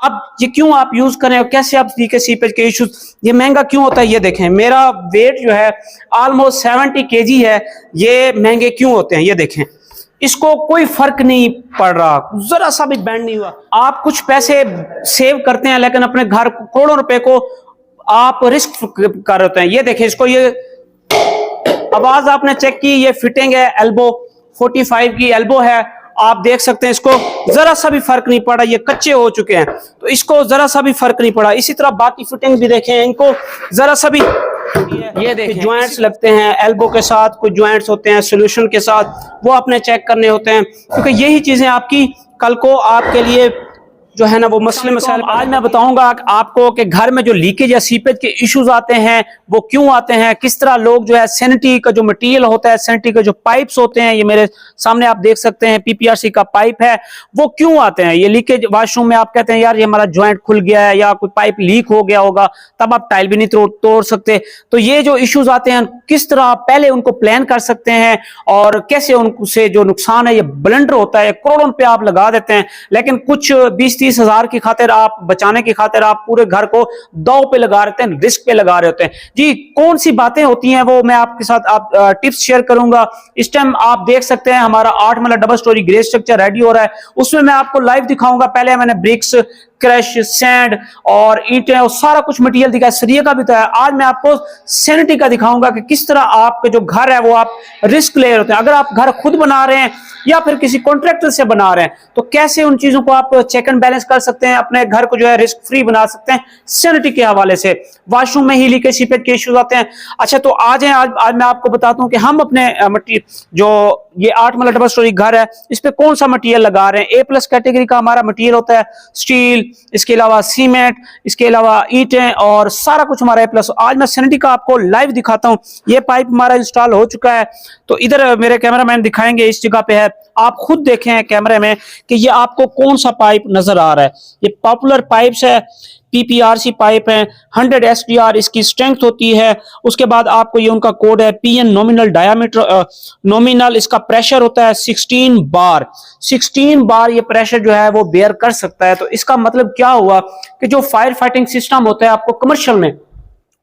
अब ये क्यों आप यूज करें और कैसे आप लीकेज सीपेज के इश्यूज, ये महंगा क्यों होता है? ये देखें, मेरा वेट जो है ऑलमोस्ट 70 kg है। ये महंगे क्यों होते हैं? ये देखें, इसको कोई फर्क नहीं पड़ रहा, जरा सा भी बैंड नहीं हुआ। आप कुछ पैसे सेव करते हैं लेकिन अपने घर करोड़ों रुपए को आप रिस्क कर रहे हैं। ये देखें, इसको ये आवाज आपने चेक की, ये फिटिंग है एल्बो 45 की एल्बो है। आप देख सकते हैं, इसको जरा सा भी फर्क नहीं पड़ा, ये कच्चे हो चुके हैं तो इसको जरा सा भी फर्क नहीं पड़ा। इसी तरह बाकी फिटिंग भी देखें, इनको जरा सा भी, ये देखें ज्वाइंट्स लगते हैं एल्बो के साथ, कुछ ज्वाइंट्स होते हैं सोल्यूशन के साथ, वो आपने चेक करने होते हैं क्योंकि यही चीजें आपकी कल को आपके लिए जो है ना वो मसले मसाइल। आज मैं बताऊंगा आपको कि घर में जो लीकेज या सीपेज के इश्यूज आते हैं वो क्यों आते हैं, किस तरह लोग जो है सैनिटरी का जो मटेरियल होता है, सैनिटरी के जो पाइप्स होते हैं, ये मेरे सामने आप देख सकते हैं पीपीआरसी का पाइप है, वो क्यों आते हैं। ये लीकेज वॉशरूम में आप कहते हैं यार ये हमारा ज्वाइंट खुल गया है या कोई पाइप लीक हो गया होगा, तब आप टाइल भी नहीं तोड़ सकते। तो ये जो इश्यूज आते हैं किस तरह आप पहले उनको प्लान कर सकते हैं और कैसे उनसे जो नुकसान है, ये ब्लंडर होता है, करोड़ों रुपए आप लगा देते हैं लेकिन कुछ 20-30 हजार की खातिर आप बचाने की खातिर आप पूरे घर को दांव पे लगा रहे हैं, रिस्क पे लगा रहे होते हैं। जी कौन सी बातें होती हैं वो मैं आपके साथ टिप्स शेयर करूंगा। इस टाइम आप देख सकते हैं हमारा 8 वाला double storey grey structure ready हो रहा है, उसमें मैं आपको लाइव दिखाऊंगा। पहले मैंने ब्रिक्स, क्रश, सैंड और ईंटें और सारा कुछ मटेरियल दिखाया, सरिया का भी था। आज मैं आपको सैनिटरी का दिखाऊंगा कि किस तरह आपके जो घर है वो आप रिस्क ले रहे होते हैं। अगर आप घर खुद बना रहे हैं या फिर किसी कॉन्ट्रैक्टर से बना रहे हैं तो कैसे उन चीजों को आप चेक एंड बैलेंस कर सकते हैं, अपने घर को जो है रिस्क फ्री बना सकते हैं सैनिटरी के हवाले से। वॉशरूम में ही लीकेज सीपेज के इश्यूज आते हैं। अच्छा तो आज मैं आपको बताता हूं कि हम अपने जो ये 8 वाला डबल स्टोरी घर है इस पे कौन सा मटेरियल लगा रहे हैं। A+ कैटेगरी का हमारा मटेरियल होता है, स्टील, इसके अलावा सीमेंट, इसके अलावा ईंटें और सारा कुछ हमारा A+। आज मैं सैनिटरी का आपको लाइव दिखाता हूं। ये पाइप हमारा इंस्टॉल हो चुका है तो इधर मेरे कैमरामैन दिखाएंगे, इस जगह पे है, आप खुद देखें कैमरे में कि ये आपको कौन सा पाइप नजर आ रहा है। ये पॉपुलर पाइप्स है, पीपीआरसी पाइप है, 100 SDR इसकी स्ट्रेंथ होती है। उसके बाद आपको ये उनका कोड है PN नॉमिनल डायामीटर, नॉमिनल इसका प्रेशर होता है 16 बार। 16 बार ये प्रेशर जो है वो बेयर कर सकता है। तो इसका मतलब क्या हुआ कि जो फायर फाइटिंग सिस्टम होता है आपको कमर्शियल में,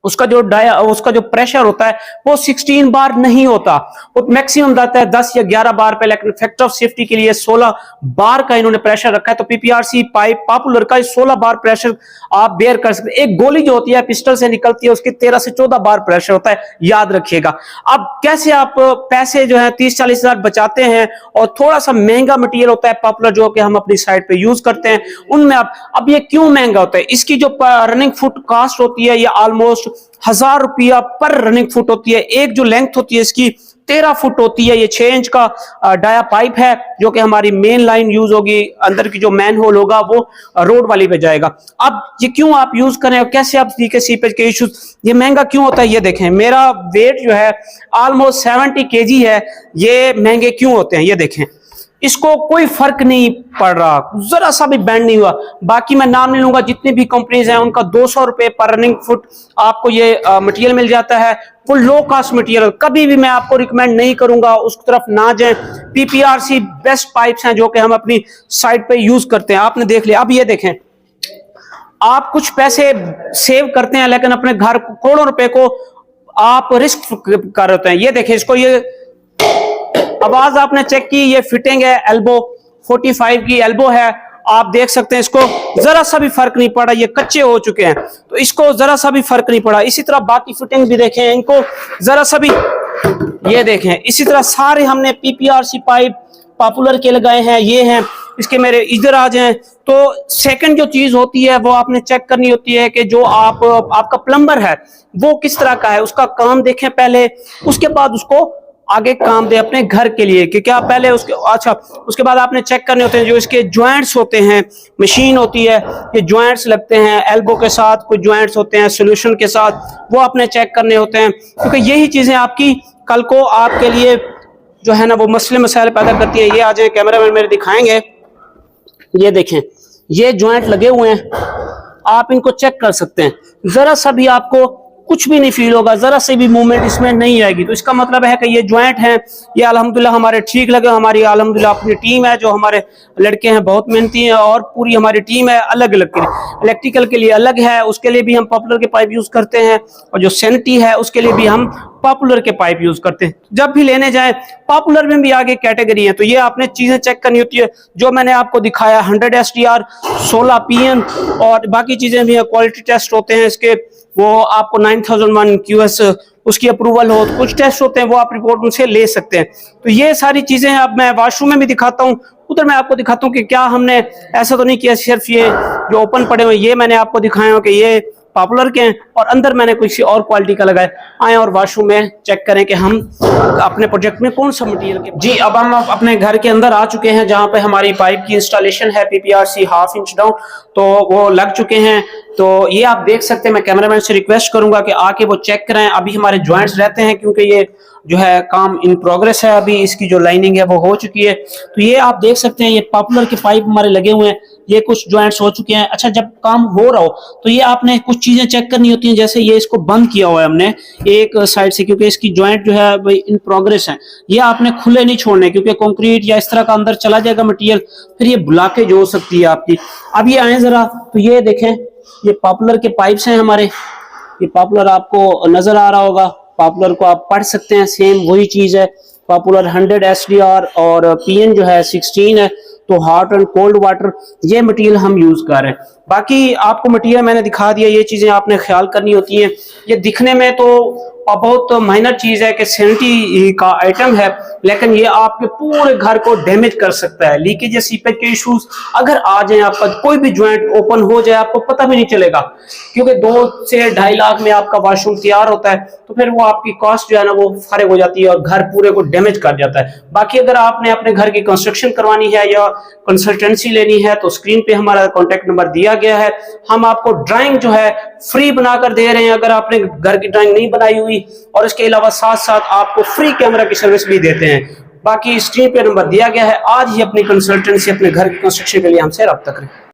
उसका जो प्रेशर होता है वो 16 बार नहीं होता, वो मैक्सिमम जाता है 10 या 11 बार पे, लेकिन फैक्टर ऑफ सेफ्टी के लिए 16 बार का इन्होंने प्रेशर रखा है। तो पीपीआरसी पाइप पॉपुलर का 16 बार प्रेशर आप बेयर कर सकते हैं। एक गोली जो होती है पिस्टल से निकलती है उसकी 13 से 14 बार प्रेशर होता है, याद रखिएगा। अब कैसे आप पैसे जो है 30-40 हजार बचाते हैं और थोड़ा सा महंगा मटेरियल होता है पॉपुलर जो कि हम अपनी साइट पे यूज करते हैं उनमें आप, अब ये क्यों महंगा होता है? इसकी जो रनिंग फुट कास्ट होती है ये ऑलमोस्ट 1000 रुपया पर रनिंग फुट होती है। एक जो लेंथ होती है इसकी 13 फुट होती है। ये 6 इंच का डाया पाइप है जो कि हमारी मेन लाइन यूज होगी, अंदर की जो मैन होल होगा वो रोड वाली पे जाएगा। अब ये क्यों आप यूज करें और कैसे आप लीकेज सीपेज के इश्यूज, ये महंगा क्यों होता है? ये देखें, मेरा वेट जो है ऑलमोस्ट 70 kg है। ये महंगे क्यों होते हैं? ये देखें, इसको कोई फर्क नहीं पड़ रहा, जरा सा भी बैंड नहीं हुआ। बाकी मैं नाम नहीं लूंगा, जितनी भी कंपनीज हैं उनका 200 रुपए पर रनिंग फुट आपको ये मटेरियल मिल जाता है। वो लो कास्ट मटेरियल, कभी भी मैं आपको रिकमेंड नहीं करूंगा उस तरफ ना जाएं। पीपीआरसी बेस्ट पाइप्स हैं जो कि हम अपनी साइट पे यूज करते हैं, आपने देख लिया। अब ये देखें, आप कुछ पैसे सेव करते हैं लेकिन अपने घर करोड़ों रुपए को आप रिस्क कर रहे हैं। ये देखें, इसको ये आवाज आपने चेक की, ये फिटिंग है एल्बो 45 की एल्बो है। आप देख सकते हैं, इसको जरा सा भी फर्क नहीं पड़ा, ये कच्चे हो चुके हैं तो इसको जरा सा भी फर्क नहीं पड़ा। इसी तरह बाकी फिटिंग भी देखें, इनको जरा सा भी, ये देखें। इसी तरह सारे हमने पीपीआरसी पाइप पॉपुलर के लगाए हैं, ये हैं इसके। मेरे इधर आ जाएं तो सेकंड जो चीज होती है वो आपने चेक करनी होती है कि जो आपका प्लम्बर है वो किस तरह का है, उसका काम देखें पहले, उसके बाद उसको आगे काम दे अपने घर के लिए कि क्या पहले उसके, अच्छा उसके बाद आपने चेक करने होते हैं जो इसके ज्वाइंट्स होते हैं, मशीन होती है, ये ज्वाइंट्स लगते हैं एल्बो के साथ, कुछ ज्वाइंट्स होते हैं सोल्यूशन के साथ, वो आपने चेक करने होते हैं क्योंकि यही चीजें आपकी कल को आपके लिए जो है ना वो मसले मसाइल पैदा करती है। ये आ जाए, कैमरामैन मेरे दिखाएंगे, ये देखें ये ज्वाइंट लगे हुए हैं, आप इनको चेक कर सकते हैं। जरा सा भी आपको कुछ भी नहीं फील होगा, जरा से भी मूवमेंट इसमें नहीं आएगी। तो इसका मतलब है कि ये जॉइंट हैं ये अल्हम्दुलिल्लाह हमारे ठीक लगे। हमारी अल्हम्दुलिल्लाह अपनी टीम है, जो हमारे लड़के हैं बहुत मेहनती हैं, और पूरी हमारी टीम है अलग अलग के लिए। इलेक्ट्रिकल के लिए अलग है, उसके लिए भी हम पॉपुलर के पाइप यूज करते हैं, और जो सैनिटरी है उसके लिए भी हम पॉपुलर के पाइप यूज करते हैं। जब भी लेने जाएं, पॉपुलर में भी आगे कैटेगरी है, तो ये आपने चीजें चेक करनी होती है। जो मैंने आपको दिखाया 100 SDR, 16 PN और बाकी चीजें भी है, क्वालिटी टेस्ट होते हैं इसके, वो आपको 9001 QS उसकी अप्रूवल हो, तो कुछ टेस्ट होते हैं वो आप रिपोर्ट उनसे ले सकते हैं। तो ये सारी चीजें अब मैं वॉशरूम में भी दिखाता हूँ, उधर मैं आपको दिखाता हूँ कि क्या हमने ऐसा तो नहीं किया सिर्फ ये जो ओपन पड़े हुए ये मैंने आपको दिखाया हो कि ये पॉपुलर के हैं, और अंदर मैंने किसी और क्वालिटी का लगाया। आए और वॉशरूम में चेक करें कि हम अपने प्रोजेक्ट में कौन सा मटेरियल के। जी अब हम अपने घर के अंदर आ चुके हैं, जहां पे हमारी पाइप की इंस्टॉलेशन है, PPRC 1/2 इंच डाउन, तो वो लग चुके हैं। तो ये आप देख सकते हैं, मैं कैमरामैन से रिक्वेस्ट करूंगा कि आके वो चेक कराएं। अभी हमारे जॉइंट्स रहते हैं, क्योंकि ये जो है काम इन प्रोग्रेस है, अभी इसकी जो लाइनिंग है वो हो चुकी है। तो ये आप देख सकते हैं, ये पॉपुलर के पाइप हमारे लगे हुए हैं, ये कुछ जॉइंट्स हो चुके हैं। अच्छा, जब काम हो रहा हो तो ये आपने कुछ चीजें चेक करनी होती हैं, जैसे ये इसको बंद किया हुआ है हमने एक साइड से, क्योंकि इसकी जॉइंट जो है भाई इन प्रोग्रेस है। ये आपने खुले नहीं छोड़ने, क्योंकि कंक्रीट या इस तरह का अंदर चला जाएगा मटेरियल, फिर ये ब्लॉकेज हो सकती है आपकी। अब ये आए जरा, तो ये देखें, ये पॉपुलर के पाइप्स हैं हमारे। ये पॉपुलर आपको नजर आ रहा होगा, पॉपुलर को आप पढ़ सकते हैं, सेम वही चीज है। पॉपुलर 100 SDR और PN जो है 16 है। तो हॉट एंड कोल्ड वाटर ये मटेरियल हम यूज कर रहे हैं। बाकी आपको मटेरियल मैंने दिखा दिया, ये चीजें आपने ख्याल करनी होती हैं। ये दिखने में तो बहुत माइनर चीज है कि सैनिटरी का आइटम है, लेकिन ये आपके पूरे घर को डैमेज कर सकता है। लीकेज या सीपेज के इश्यूज अगर आ जाए, आपका कोई भी ज्वाइंट ओपन हो जाए, आपको पता भी नहीं चलेगा, क्योंकि 2 से 2.5 लाख में आपका वॉशरूम तैयार होता है। तो फिर वो आपकी कॉस्ट जो है ना वो फारिग हो जाती है और घर पूरे को डैमेज कर जाता है। बाकी अगर आपने अपने घर की कंस्ट्रक्शन करवानी है या कंसल्टेंसी लेनी है, तो स्क्रीन पे हमारा कॉन्टेक्ट नंबर दिया गया है। हम आपको ड्राइंग जो है फ्री बनाकर दे रहे हैं, अगर आपने घर की ड्राइंग नहीं बनाई हुई, और इसके अलावा साथ साथ आपको फ्री कैमरा की सर्विस भी देते हैं। बाकी स्क्रीन पे नंबर दिया गया है, आज ही अपनी कंसल्टेंसी अपने घर की कंस्ट्रक्शन के लिए हमसे रब्ता करें।